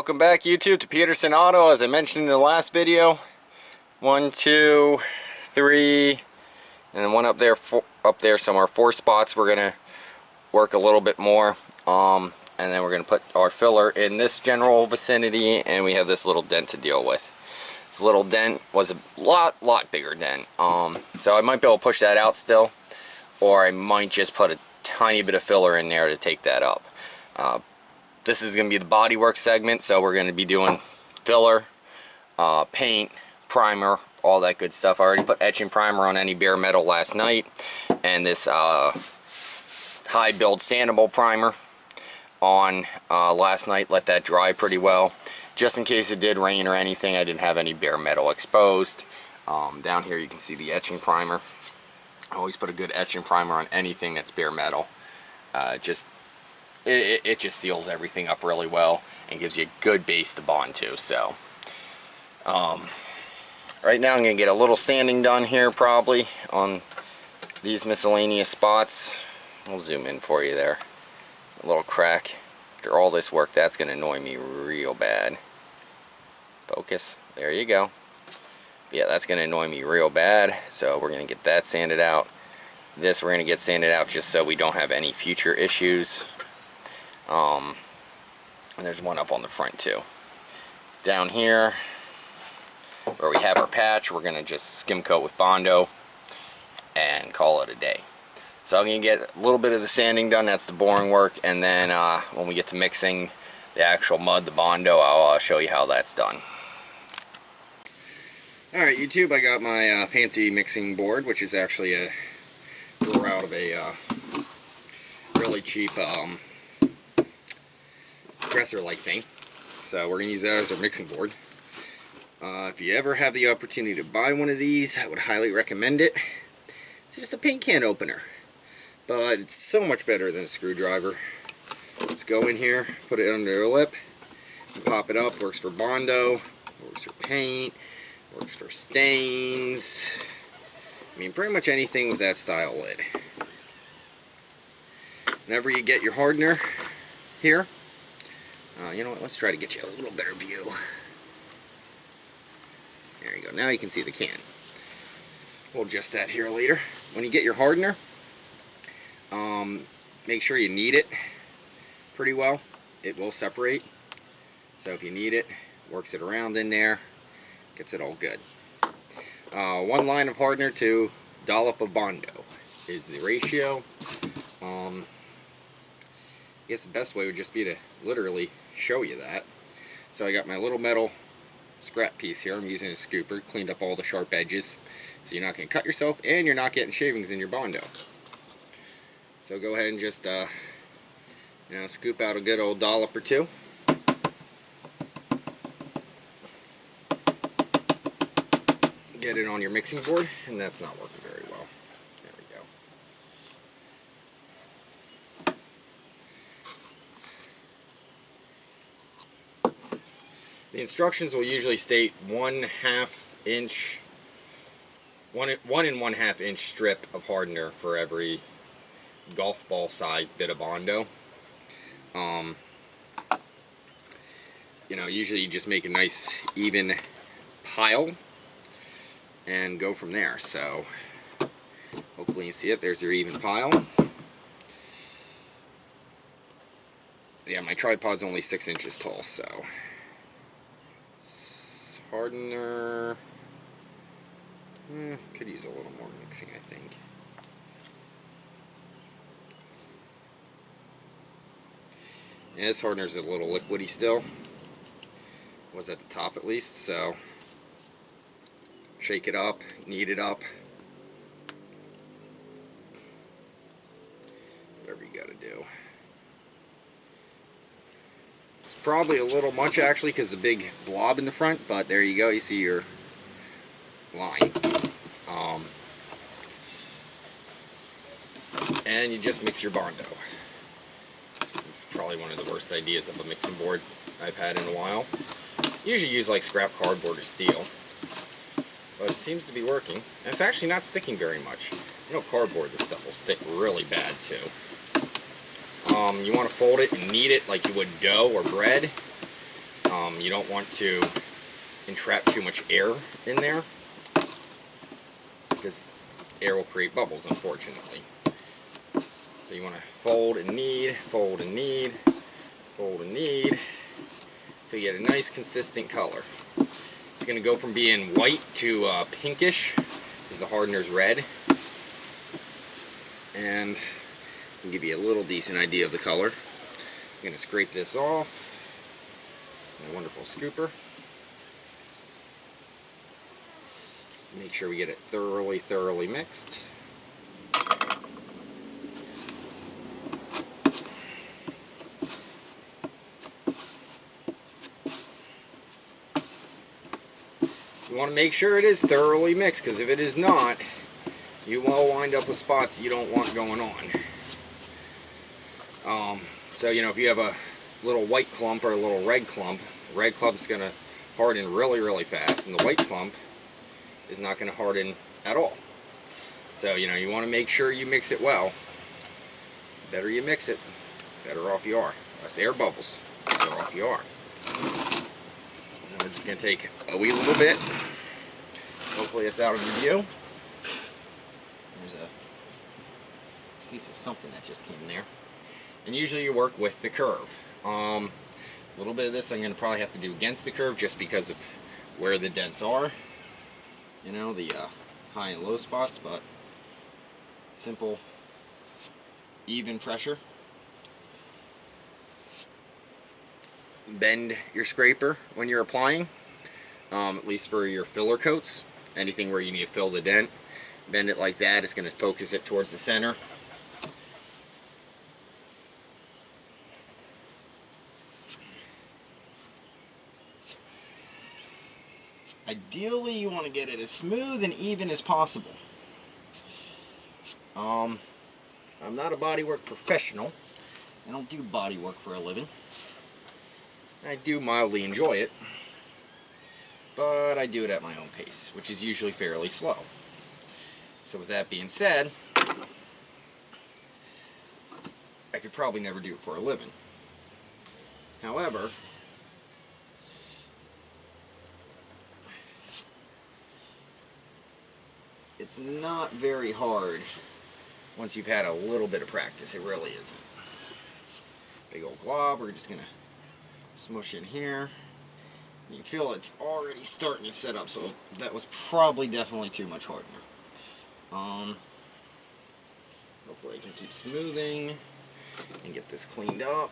Welcome back, YouTube, to Peterson Auto. As I mentioned in the last video, 1, 2, 3, and then one up there somewhere, 4 spots. We're gonna work a little bit more, and then we're gonna put our filler in this general vicinity, and we have this little dent to deal with. This little dent was a lot bigger dent, so I might be able to push that out still, or I might just put a tiny bit of filler in there to take that up. This is going to be the bodywork segment, so we're going to be doing filler, paint, primer, all that good stuff. I already put etching primer on any bare metal last night, and this high build sandable primer on last night. Let that dry pretty well, just in case it did rain or anything. I didn't have any bare metal exposed. Down here you can see the etching primer. I always put a good etching primer on anything that's bare metal. It just seals everything up really well and gives you a good base to bond to. So right now I'm going to get a little sanding done here probably on these miscellaneous spots. I'll zoom in for you there. A little crack. After all this work, that's going to annoy me real bad. Focus. There you go. Yeah, that's going to annoy me real bad. So we're going to get that sanded out. This we're going to get sanded out just so we don't have any future issues. And there's one up on the front too. Down here where we have our patch, we're going to just skim coat with Bondo and call it a day. So I'm going to get a little bit of the sanding done. That's the boring work, and then when we get to mixing the actual mud, the Bondo, I'll show you how that's done. Alright, YouTube, I got my fancy mixing board, which is actually a grew out of a really cheap dresser-like thing. So we're going to use that as our mixing board. If you ever have the opportunity to buy one of these, I would highly recommend it. It's just a paint can opener, but it's so much better than a screwdriver. Let's go in here, put it under the lip, and pop it up. Works for Bondo, works for paint, works for stains. I mean, pretty much anything with that style lid. Whenever you get your hardener here, you know what, let's try to get you a little better view. There you go, now you can see the can. We'll adjust that here later. When you get your hardener, make sure you knead it pretty well. It will separate. So if you knead it, works it around in there, gets it all good. 1 line of hardener to dollop of Bondo is the ratio. I guess the best way would just be to literally show you that. So I got my little metal scrap piece here. I'm using a scooper, cleaned up all the sharp edges, so you're not going to cut yourself and you're not getting shavings in your Bondo. So go ahead and just you know, scoop out a good old dollop or two. Get it on your mixing board, and that's not working very well. There we go. The instructions will usually state 1/2 inch, one and 1/2 inch strip of hardener for every golf ball sized bit of Bondo. You know, usually you just make a nice even pile and go from there. So hopefully you see it. There's your even pile. Yeah, my tripod's only 6 inches tall, so hardener could use a little more mixing, I think. Yeah, this hardener's a little liquidy still. Was at the top at least, so shake it up, knead it up. Whatever you gotta do. It's probably a little much actually because the big blob in the front, but there you go, you see your line. And you just mix your Bondo. This is probably one of the worst ideas of a mixing board I've had in a while. Usually use like scrap cardboard or steel, but it seems to be working. And it's actually not sticking very much. You know, cardboard, this stuff will stick really bad too. You want to fold it and knead it like you would dough or bread. You don't want to entrap too much air in there, because air will create bubbles, unfortunately. So you want to fold and knead, fold and knead, fold and knead, so you get a nice consistent color. It's going to go from being white to pinkish, because the hardener's red, and I'll give you a little decent idea of the color. I'm going to scrape this off with a wonderful scooper, just to make sure we get it thoroughly mixed. You want to make sure it is thoroughly mixed, because if it is not, you will wind up with spots you don't want going on. So, you know, if you have a little white clump or a little red clump's going to harden really fast, and the white clump is not going to harden at all. So, you know, you want to make sure you mix it well. The better you mix it, the better off you are. Less air bubbles, the better off you are. We're just going to take a wee little bit. Hopefully it's out of your view. There's a piece of something that just came there. And usually you work with the curve. A little bit of this I'm going to probably have to do against the curve, just because of where the dents are. You know, the high and low spots, but simple, even pressure. Bend your scraper when you're applying, at least for your filler coats. Anything where you need to fill the dent, bend it like that. It's going to focus it towards the center. Ideally, you want to get it as smooth and even as possible. I'm not a bodywork professional. I don't do bodywork for a living. I do mildly enjoy it, but I do it at my own pace, which is usually fairly slow. So with that being said, I could probably never do it for a living. However, it's not very hard once you've had a little bit of practice. It really isn't. Big old glob, we're just going to smush in here. You can feel it's already starting to set up, so that was probably definitely too much hardener. Hopefully I can keep smoothing and get this cleaned up.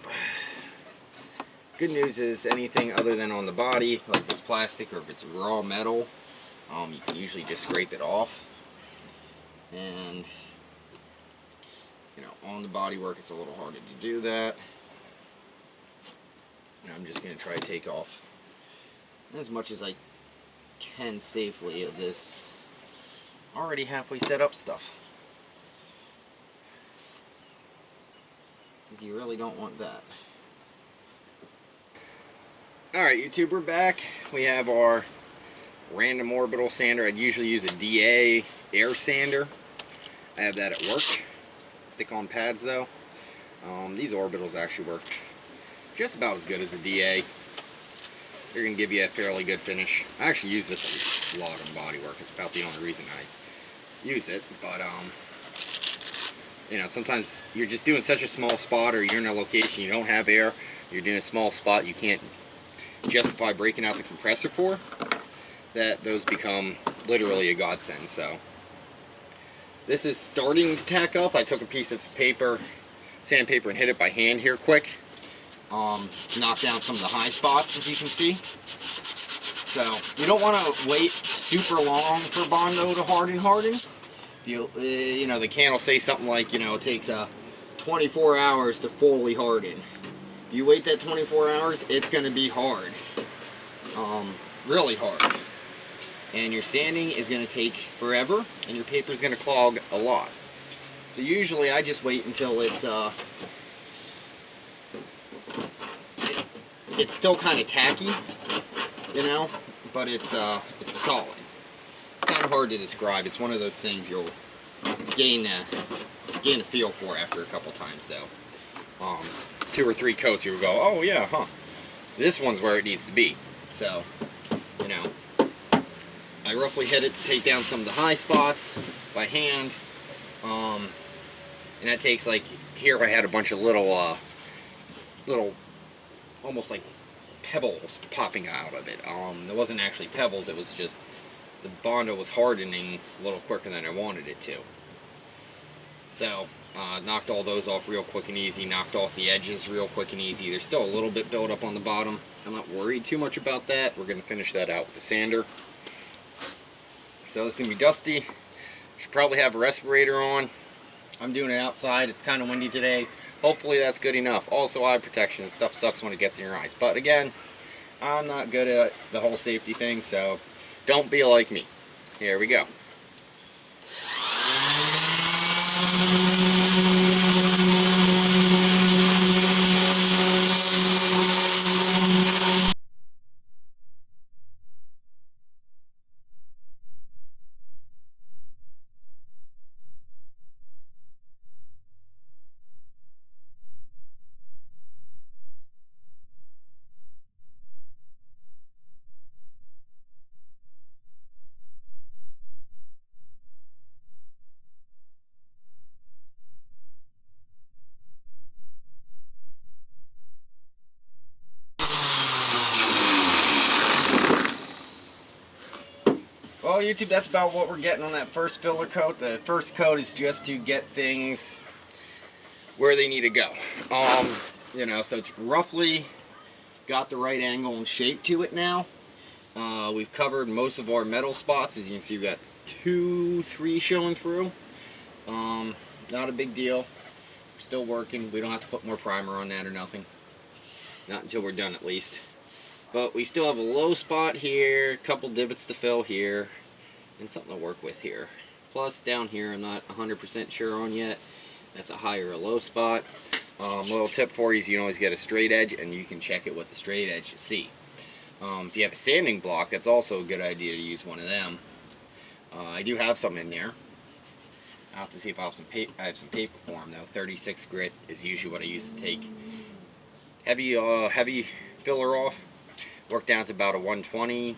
Good news is anything other than on the body, like this plastic or if it's raw metal, you can usually just scrape it off. And you know, on the bodywork it's a little harder to do that. And I'm just going to try to take off as much as I can safely of this already halfway set up stuff, because you really don't want that. Alright YouTube, we're back. We have our random orbital sander. I'd usually use a DA air sander. I have that at work. Stick-on pads though. These orbitals actually work just about as good as the DA. They're going to give you a fairly good finish. I actually use this a lot on bodywork. It's about the only reason I use it. But, you know, sometimes you're just doing such a small spot, or you're in a location you don't have air, you're doing a small spot you can't justify breaking out the compressor for, that those become literally a godsend. So, this is starting to tack up. I took a piece of paper, sandpaper, and hit it by hand here quick. Knock down some of the high spots, as you can see. So you don't want to wait super long for Bondo to harden. You know, the can will say something like, you know, it takes 24 hours to fully harden. If you wait that 24 hours, it's going to be hard, really hard, and your sanding is going to take forever, and your paper is going to clog a lot. So usually I just wait until it's still kind of tacky, you know, but it's solid. It's kind of hard to describe. It's one of those things you'll gain a feel for after a couple times, though. 2 or 3 coats, you'll go, oh yeah, huh. This one's where it needs to be. So, you know, I roughly hit it to take down some of the high spots by hand. And that takes, like, here I had a bunch of little, almost like pebbles popping out of it. It wasn't actually pebbles, it was just the Bondo was hardening a little quicker than I wanted it to. So, knocked all those off real quick and easy, knocked off the edges real quick and easy. There's still a little bit built up on the bottom. I'm not worried too much about that. We're going to finish that out with the sander. So it's going to be dusty. Should probably have a respirator on. I'm doing it outside. It's kind of windy today. Hopefully that's good enough. Also, eye protection. Stuff sucks when it gets in your eyes. But again, I'm not good at the whole safety thing, so don't be like me. Here we go. Well, YouTube, that's about what we're getting on that first filler coat. The first coat is just to get things where they need to go. You know, so it's roughly got the right angle and shape to it now. We've covered most of our metal spots. As you can see, we've got 2, 3 showing through. Not a big deal. We're still working. We don't have to put more primer on that or nothing. Not until we're done, at least. But we still have a low spot here, a couple divots to fill here, and something to work with here. Plus, down here, I'm not 100% sure on yet. That's a high or a low spot. Little tip for you is you can always get a straight edge, and you can check it with a straight edge to see. If you have a sanding block, that's also a good idea to use one of them. I do have some in there. I'll have to see if I have some paper. I have some paper for them though. 36 grit is usually what I use to take heavy filler off. Work down to about a 120,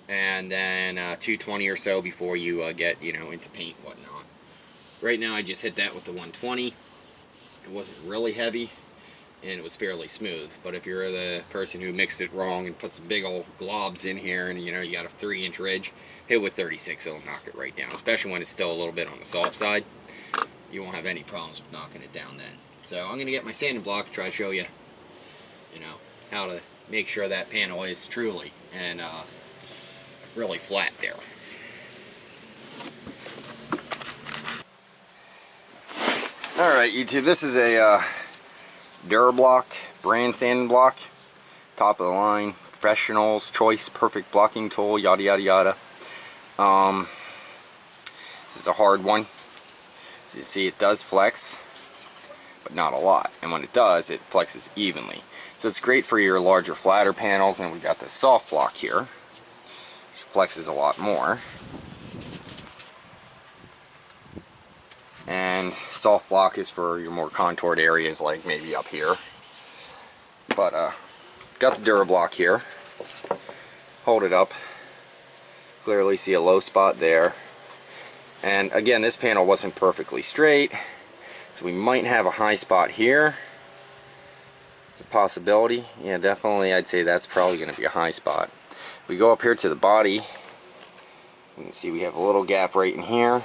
and then 220 or so before you get, you know, into paint and whatnot. Right now I just hit that with the 120. It wasn't really heavy, and it was fairly smooth. But if you're the person who mixed it wrong and puts big old globs in here, and you know you got a 3-inch ridge, hit with 36, it'll knock it right down. Especially when it's still a little bit on the soft side, you won't have any problems with knocking it down then. So I'm gonna get my sanding block to try to show you, you know, how to make sure that panel is truly and really flat there. Alright YouTube, this is a Durablock brand sanding block. Top of the line, professionals, choice, perfect blocking tool, yada yada yada. This is a hard one. As you see, it does flex, but not a lot. And when it does, it flexes evenly. So it's great for your larger, flatter panels, and we got the soft block here, which flexes a lot more. And soft block is for your more contoured areas, like maybe up here. But got the Durablock here. Hold it up. Clearly see a low spot there. And again, this panel wasn't perfectly straight, so we might have a high spot here. It's a possibility. Yeah, definitely I'd say that's probably going to be a high spot. We go up here to the body. You can see we have a little gap right in here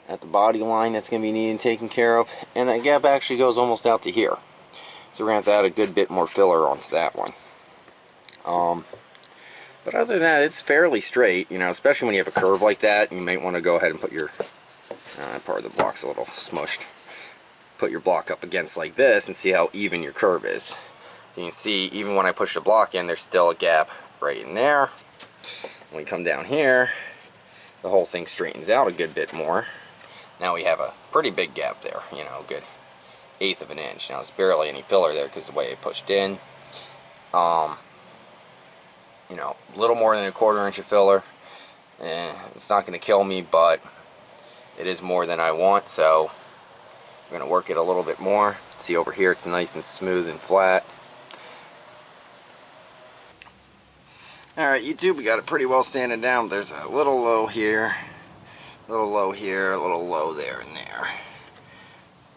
at the body line that's going to be needing taken care of. And that gap actually goes almost out to here. So we're going to have to add a good bit more filler onto that one. But other than that, it's fairly straight, you know, especially when you have a curve like that. You might want to go ahead and put your, part of the block's a little smushed. Put your block up against like this and see how even your curve is. You can see even when I push the block in, there's still a gap right in there. When we come down here, the whole thing straightens out a good bit more. Now we have a pretty big gap there, you know, a good 1/8 of an inch. Now it's barely any filler there because the way it pushed in. You know, a little more than a 1/4 inch of filler. It's not going to kill me, but it is more than I want, so I'm going to work it a little bit more. See over here, it's nice and smooth and flat. Alright, YouTube, we got it pretty well sanded down. There's a little low here, a little low here, a little low there and there.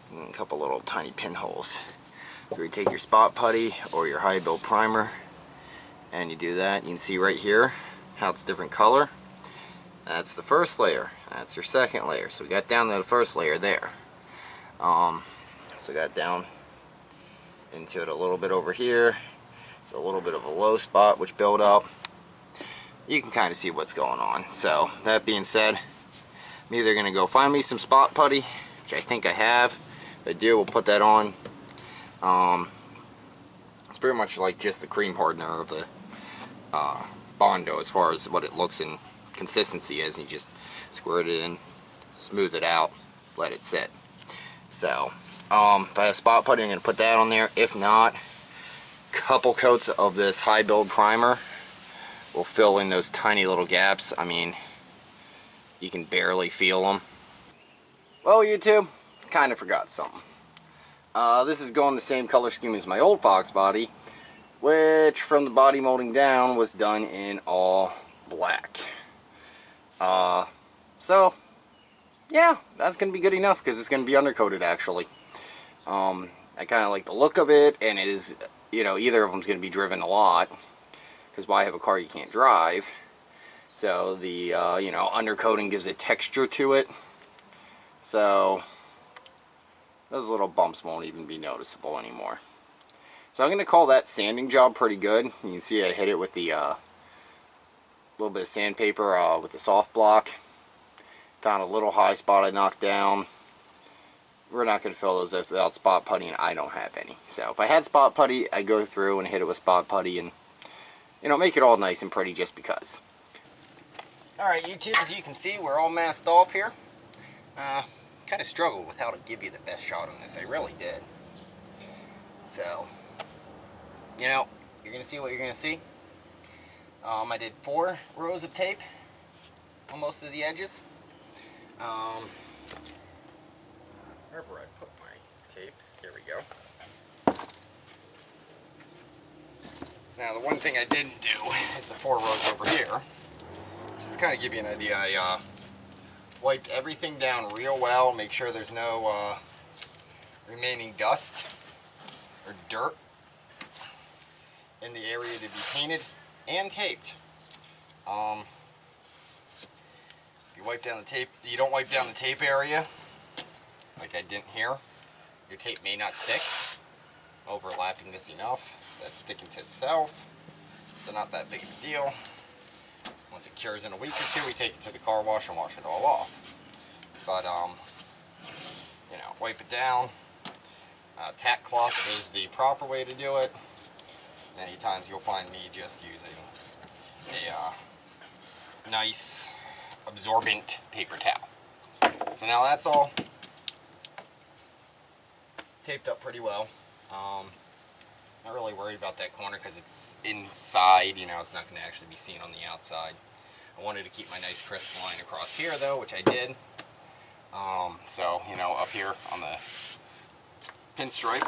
And a couple little tiny pinholes. So you take your spot putty or your high build primer and you do that. You can see right here how it's different color. That's the first layer. That's your second layer. So we got down to the first layer there. So got down into it a little bit over here. It's a little bit of a low spot which built up. You can kind of see what's going on. So that being said, I'm either going to go find me some spot putty, which I think I have. If I do, we'll put that on. It's pretty much like just the cream hardener of the Bondo as far as what it looks and consistency is. You just squirt it in, smooth it out, let it sit. So if I have spot putty, I'm going to put that on there. If not, couple coats of this high build primer will fill in those tiny little gaps. I mean, you can barely feel them. Well, YouTube, kind of forgot something. This is going the same color scheme as my old Fox body, which from the body molding down was done in all black. So yeah, that's going to be good enough because it's going to be undercoated actually. I kind of like the look of it, and it is, you know, either of them's going to be driven a lot, because why have a car you can't drive? So the you know, undercoating gives a texture to it, so those little bumps won't even be noticeable anymore. So I'm going to call that sanding job pretty good. You can see I hit it with the little bit of sandpaper with the soft block. Found a little high spot I knocked down. We're not going to fill those without spot putty, and I don't have any. So if I had spot putty, I'd go through and hit it with spot putty and, you know, make it all nice and pretty just because. Alright, YouTube, as you can see, we're all masked off here. Kind of struggled with how to give you the best shot on this. I really did. So, you know, you're going to see what you're going to see. I did 4 rows of tape on most of the edges. Wherever I put my tape, here we go. Now the one thing I didn't do is the 4 rows over here. Just to kind of give you an idea, I wiped everything down real well, make sure there's no remaining dust or dirt in the area to be painted and taped. You wipe down the tape, you don't wipe down the tape area like I didn't here, your tape may not stick. Overlapping this enough, that's sticking to itself, so not that big of a deal. Once it cures in a week or 2, we take it to the car wash and wash it all off. But you know, wipe it down. Tack cloth is the proper way to do it. Many times you'll find me just using a nice absorbent paper towel. So now that's all taped up pretty well. Not really worried about that corner because it's inside, you know, it's not going to actually be seen on the outside. I wanted to keep my nice crisp line across here though, which I did. So, you know, up here on the pinstripe,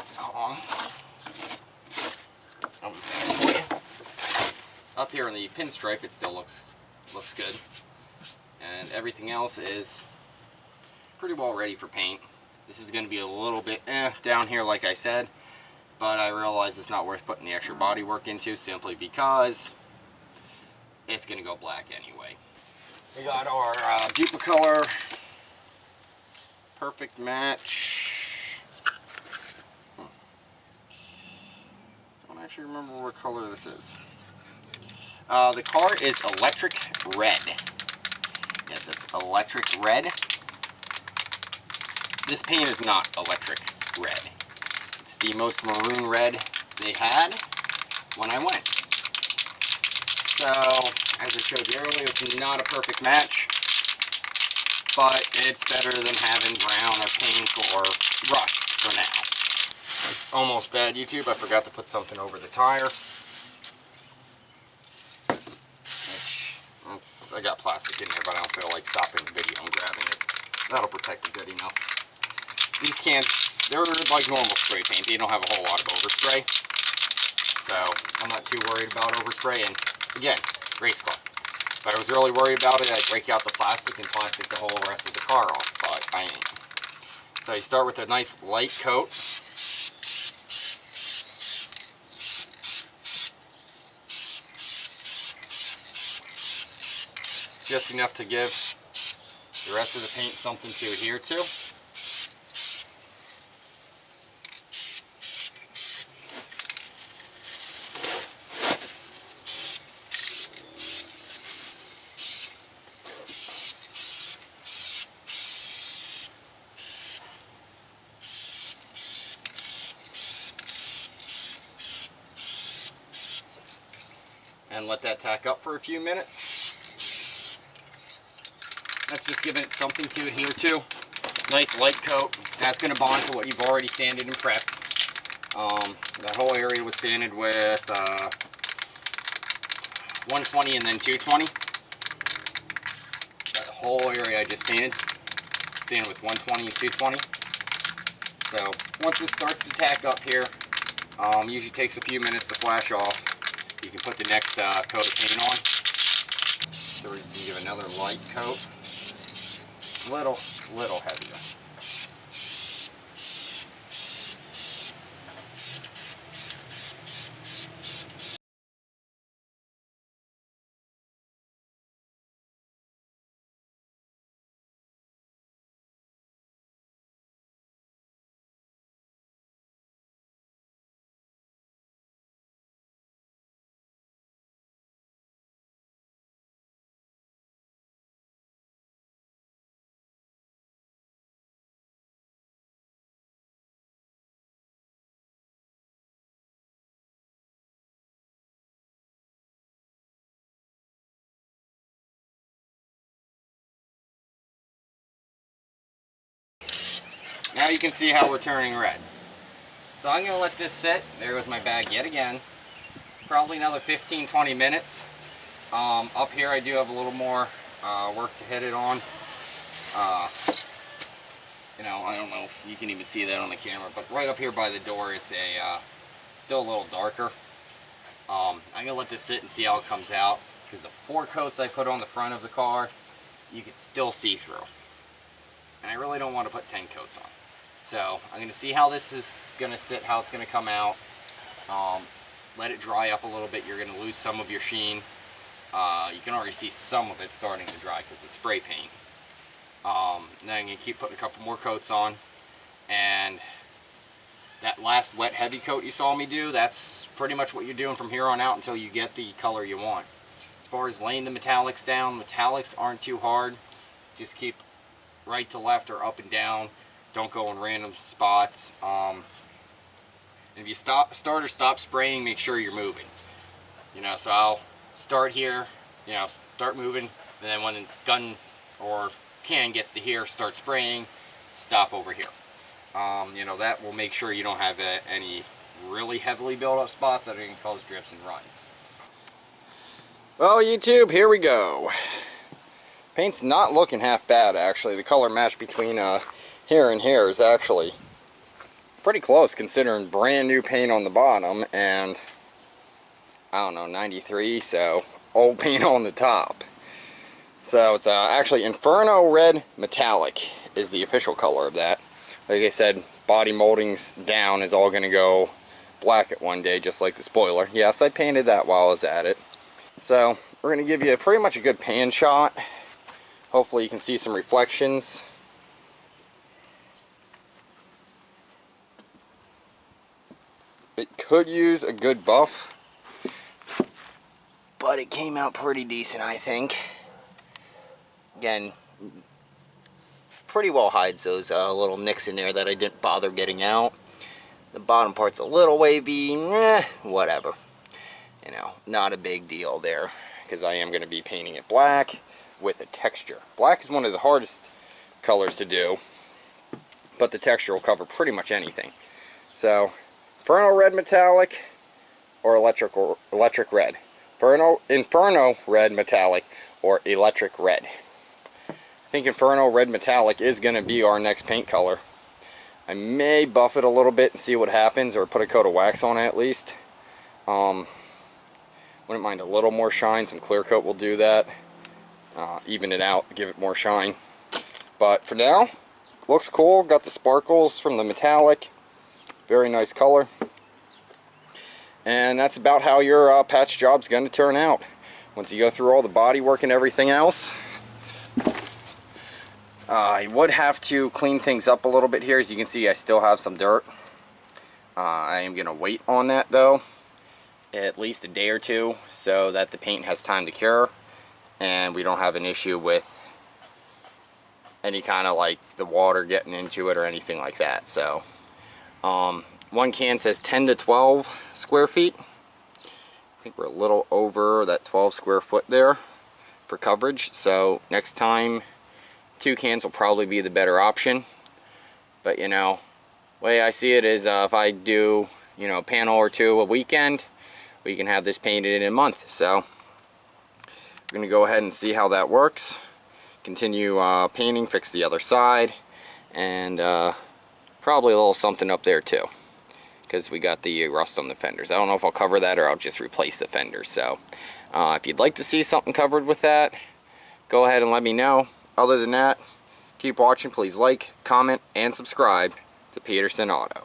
up here on the pinstripe, it still looks good. And everything else is pretty well ready for paint. This is going to be a little bit down here like I said, but I realize it's not worth putting the extra body work into simply because it's going to go black anyway. We got our Duplicolor Perfect Match. Don't actually remember what color this is. The car is electric red. Yes, it's electric red. This paint is not electric red. It's the most maroon red they had when I went. So, as I showed you earlier, it's not a perfect match, but it's better than having brown or pink or rust for now. It's almost bad, YouTube. I forgot to put something over the tire. I got plastic in there, but I don't feel like stopping the video and grabbing it. That'll protect it good enough. These cans, they're like normal spray paint. They don't have a whole lot of overspray. So I'm not too worried about overspray. And again, race car. If I was really worried about it, I'd break out the plastic and plastic the whole rest of the car off, but I ain't. So you start with a nice light coat. Just enough to give the rest of the paint something to adhere to. And let that tack up for a few minutes. That's just giving it something to adhere to. Nice light coat. That's going to bond to what you've already sanded and prepped. That whole area was sanded with 120 and then 220. That whole area I just painted, sanded with 120 and 220. So once this starts to tack up here, usually takes a few minutes to flash off. You can put the next coat of paint on. So we're just going to give another light coat. Little heavier. Now you can see how we're turning red. So I'm going to let this sit. There goes my bag yet again. Probably another 15-20 minutes. Up here I do have a little more work to hit it on. You know, I don't know if you can even see that on the camera, but right up here by the door it's still a little darker. I'm going to let this sit and see how it comes out, because the 4 coats I put on the front of the car, you can still see through. And I really don't want to put 10 coats on. So I'm going to see how this is going to sit, how it's going to come out. Let it dry up a little bit. You're going to lose some of your sheen. You can already see some of it starting to dry because it's spray paint. Then I'm going to keep putting a couple more coats on. And that last wet heavy coat you saw me do, that's pretty much what you're doing from here on out until you get the color you want. As far as laying the metallics down, metallics aren't too hard. Just keep right to left or up and down. Don't go in random spots. And if you start or stop spraying, make sure you're moving. You know, so I'll start here, you know, start moving, and then when the gun or can gets to here, start spraying, stop over here. You know, that will make sure you don't have any really heavily built up spots that are going to cause drips and runs. Well, YouTube, here we go. Paint's not looking half bad, actually. The color match between here and here is actually pretty close, considering brand new paint on the bottom and, I don't know, 93, so old paint on the top. So it's actually Inferno Red Metallic is the official color of that. Like I said, body moldings down is all going to go black at one day, just like the spoiler. Yes, I painted that while I was at it. So we're going to give you pretty much a good pan shot. Hopefully you can see some reflections. It could use a good buff, but it came out pretty decent, I think. Again, pretty well hides those little nicks in there that I didn't bother getting out. The bottom part's a little wavy, whatever. You know, not a big deal there, because I am going to be painting it black with a texture. Black is one of the hardest colors to do, but the texture will cover pretty much anything. So, Inferno Red Metallic or electric red. Inferno Red Metallic or electric red. I think Inferno Red Metallic is going to be our next paint color. I may buff it a little bit and see what happens, or put a coat of wax on it at least. Wouldn't mind a little more shine. Some clear coat will do that. Even it out, give it more shine. But for now, looks cool. Got the sparkles from the metallic. Very nice color. And that's about how your patch job's going to turn out. Once you go through all the body work and everything else, you would have to clean things up a little bit here. As you can see, I still have some dirt. I am going to wait on that though, at least a day or two, so that the paint has time to cure and we don't have an issue with any kind of like the water getting into it or anything like that. So one can says 10 to 12 square feet. I think we're a little over that 12 square foot there for coverage. So next time, 2 cans will probably be the better option. But you know, the way I see it is if I do, you know, a panel or two a weekend, we can have this painted in a month. So we're going to go ahead and see how that works. Continue painting, fix the other side, and probably a little something up there too, because we got the rust on the fenders. I don't know if I'll cover that or I'll just replace the fenders. So if you'd like to see something covered with that, go ahead and let me know. Other than that, keep watching. Please like, comment, and subscribe to Peterson Auto.